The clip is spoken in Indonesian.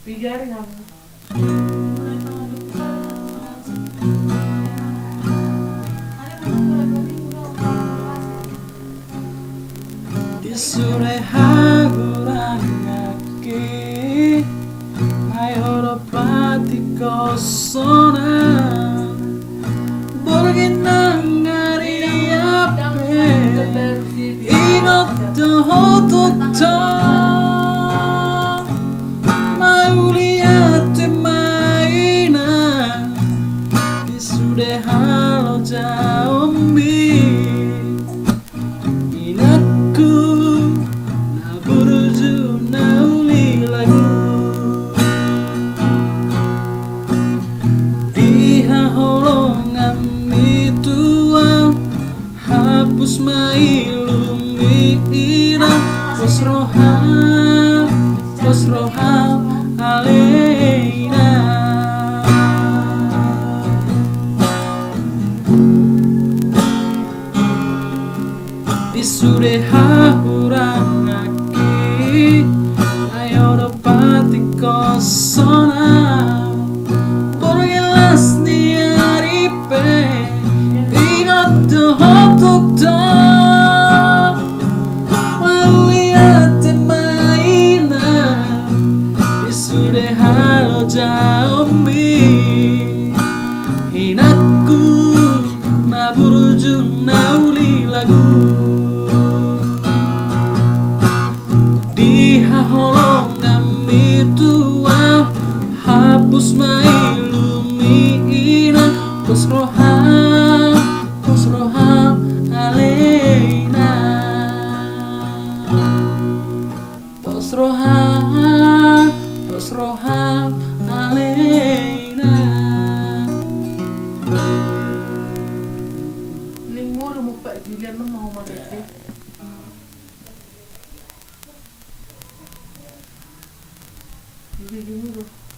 Bigarin ako. Di sore hagurangake ayo dapati kosonan borginang ariape inot dohototo mauliate maina di sude halo jaombi inatku na buruju na uli lagu di haholongan mitua hapus mailumi ira wasroha aleina di sore hagurangake ayo dapati kosona borgelas ni aripe ingat dohotok mauliate maina di sore halo jaombi inatku na buruju na uli lagu di haholongan mitua hapus mailumi ina wasroha aleina wasroha aleina Linggo mo pa Julian mo mau magati. Hindi mo.